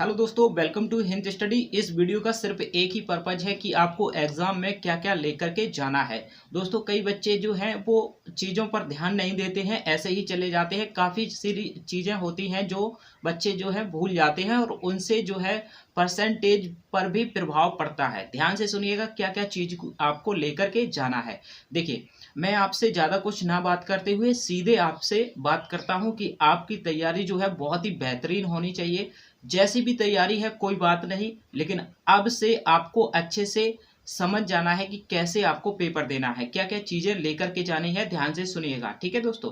Hello दोस्तों, welcome to Hind study. इस video का सिर्फ एक ही पर्पज है कि आपको एग्जाम में क्या क्या लेकर के जाना है। दोस्तों, कई बच्चे जो हैं वो चीज़ों पर ध्यान नहीं देते हैं, ऐसे ही चले जाते हैं। काफ़ी सारी चीज़ें होती हैं जो बच्चे जो है भूल जाते हैं और उनसे जो है परसेंटेज पर भी प्रभाव पड़ता है। ध्यान से सुनिएगा क्या क्या चीज़ आपको लेकर के जाना है। देखिए, मैं आपसे ज़्यादा कुछ ना बात करते हुए सीधे आपसे बात करता हूँ कि आपकी तैयारी जो है बहुत ही बेहतरीन होनी चाहिए। जैसी भी तैयारी है कोई बात नहीं, लेकिन अब से आपको अच्छे से समझ जाना है कि कैसे आपको पेपर देना है, क्या क्या चीज़ें लेकर के जानी है। ध्यान से सुनिएगा, ठीक है दोस्तों।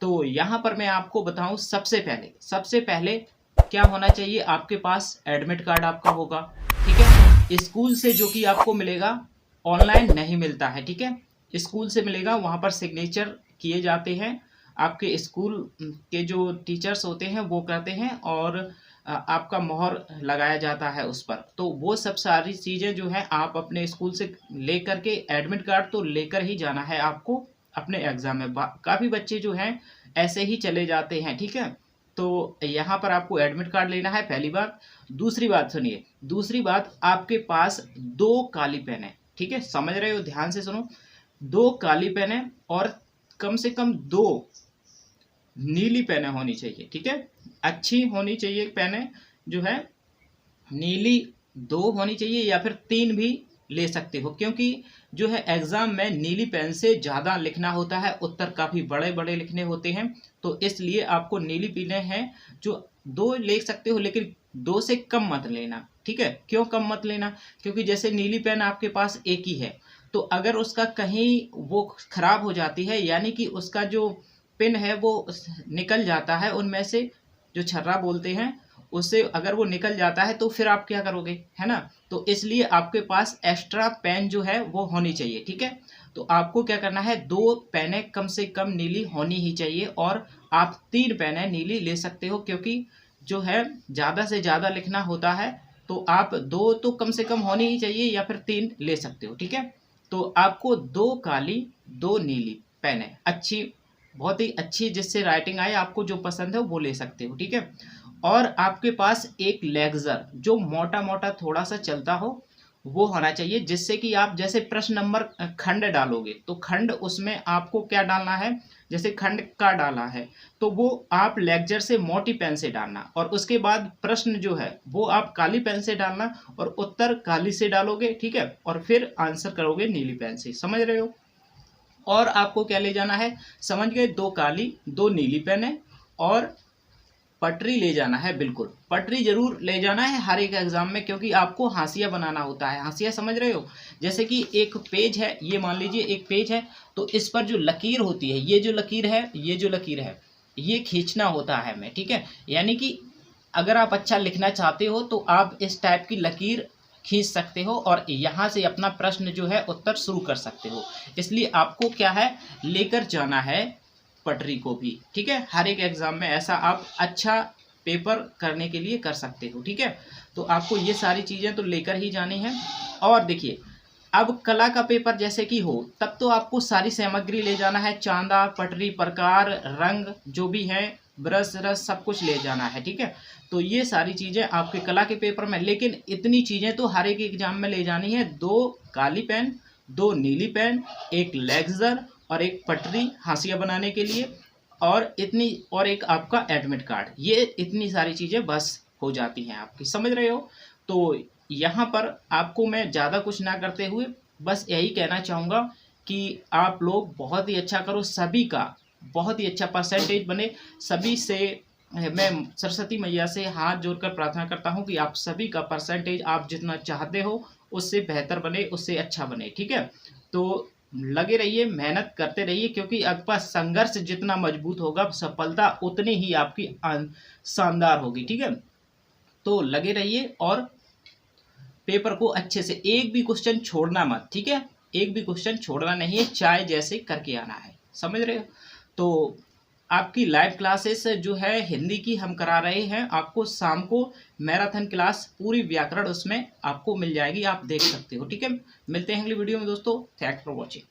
तो यहाँ पर मैं आपको बताऊँ, सबसे पहले क्या होना चाहिए। आपके पास एडमिट कार्ड आपका होगा, ठीक है। स्कूल से जो कि आपको मिलेगा, ऑनलाइन नहीं मिलता है, ठीक है। स्कूल से मिलेगा, वहाँ पर सिग्नेचर किए जाते हैं। आपके स्कूल के जो टीचर्स होते हैं वो करते हैं और आपका मोहर लगाया जाता है उस पर। तो वो सब सारी चीज़ें जो है आप अपने स्कूल से लेकर के, एडमिट कार्ड तो लेकर ही जाना है आपको अपने एग्ज़ाम में। काफ़ी बच्चे जो हैं ऐसे ही चले जाते हैं, ठीक है। तो यहाँ पर आपको एडमिट कार्ड लेना है, पहली बात। दूसरी बात सुनिए, दूसरी बात, आपके पास 2 काली पेन है, ठीक है। समझ रहे हो, ध्यान से सुनो। 2 काली पेन है और कम से कम 2 नीली पेनें होनी चाहिए, ठीक है। अच्छी होनी चाहिए पेनें, जो है नीली 2 होनी चाहिए या फिर 3 भी ले सकते हो, क्योंकि जो है एग्जाम में नीली पेन से ज़्यादा लिखना होता है, उत्तर काफ़ी बड़े बड़े लिखने होते हैं। तो इसलिए आपको नीली पेनें हैं जो 2 ले सकते हो, लेकिन 2 से कम मत लेना, ठीक है। क्यों कम मत लेना? क्योंकि जैसे नीली पेन आपके पास एक ही है, तो अगर उसका कहीं वो खराब हो जाती है, यानी कि उसका जो पिन है वो निकल जाता है, उनमें से जो छर्रा बोलते हैं उससे अगर वो निकल जाता है तो फिर आप क्या करोगे, है ना। तो इसलिए आपके पास एक्स्ट्रा पेन जो है वो होनी चाहिए, ठीक है। तो आपको क्या करना है, 2 पेनें कम से कम नीली होनी ही चाहिए और आप 3 पेनें नीली ले सकते हो, क्योंकि जो है ज़्यादा से ज़्यादा लिखना होता है। तो आप 2 तो कम से कम होनी ही चाहिए या फिर 3 ले सकते हो, ठीक है। तो आपको 2 काली 2 नीली पेनें अच्छी, बहुत ही अच्छी, जिससे राइटिंग आए, आपको जो पसंद है वो ले सकते हो, ठीक है। और आपके पास एक लेक्सर जो मोटा मोटा थोड़ा सा चलता हो वो होना चाहिए, जिससे कि आप जैसे प्रश्न नंबर खंड डालोगे तो खंड उसमें आपको क्या डालना है, जैसे खंड का डाला है तो वो आप लेक्चर से मोटी पेन से डालना, और उसके बाद प्रश्न जो है वो आप काली पेन से डालना और उत्तर काली से डालोगे, ठीक है। और फिर आंसर करोगे नीली पेन से, समझ रहे हो। और आपको क्या ले जाना है, समझ गए, 2 काली 2 नीली पेन है और पटरी ले जाना है। बिल्कुल पटरी जरूर ले जाना है हर एक एग्जाम में, क्योंकि आपको हाशिया बनाना होता है। हाशिया समझ रहे हो, जैसे कि एक पेज है, ये मान लीजिए एक पेज है, तो इस पर जो लकीर होती है, ये जो लकीर है, ये खींचना होता है हमें, ठीक है। यानी कि अगर आप अच्छा लिखना चाहते हो तो आप इस टाइप की लकीर खींच सकते हो और यहाँ से अपना प्रश्न जो है उत्तर शुरू कर सकते हो। इसलिए आपको क्या है, लेकर जाना है पटरी को भी, ठीक है। हर एक एग्जाम में ऐसा आप अच्छा पेपर करने के लिए कर सकते हो, ठीक है। तो आपको ये सारी चीज़ें तो लेकर ही जानी है। और देखिए, अब कला का पेपर जैसे कि हो, तब तो आपको सारी सामग्री ले जाना है, चांदा, पटरी, प्रकार, रंग जो भी है, ब्रश रस सब कुछ ले जाना है, ठीक है। तो ये सारी चीज़ें आपके कला के पेपर में, लेकिन इतनी चीज़ें तो हर एक एग्जाम में ले जानी है। 2 काली पेन, 2 नीली पेन, एक लेक्सर और एक पटरी हाशिया बनाने के लिए, और इतनी, और एक आपका एडमिट कार्ड। ये इतनी सारी चीज़ें बस हो जाती हैं आपकी, समझ रहे हो। तो यहाँ पर आपको मैं ज़्यादा कुछ ना करते हुए बस यही कहना चाहूँगा कि आप लोग बहुत ही अच्छा करो, सभी का बहुत ही अच्छा परसेंटेज बने। सभी से मैं सरस्वती मैया से हाथ जोड़कर प्रार्थना करता हूँ कि आप सभी का परसेंटेज आप जितना चाहते हो उससे बेहतर बने, उससे अच्छा बने, ठीक है। तो लगे रहिए, मेहनत करते रहिए, क्योंकि आपका संघर्ष जितना मजबूत होगा सफलता उतनी ही आपकी शानदार होगी, ठीक है। तो लगे रहिए और पेपर को अच्छे से, एक भी क्वेश्चन छोड़ना मत, ठीक है। एक भी क्वेश्चन छोड़ना नहीं है, चाहे जैसे करके आना है, समझ रहे हो। तो आपकी लाइव क्लासेस जो है हिंदी की हम करा रहे हैं, आपको शाम को मैराथन क्लास पूरी व्याकरण उसमें आपको मिल जाएगी, आप देख सकते हो, ठीक है। मिलते हैं अगली वीडियो में दोस्तों, थैंक्स फॉर वॉचिंग।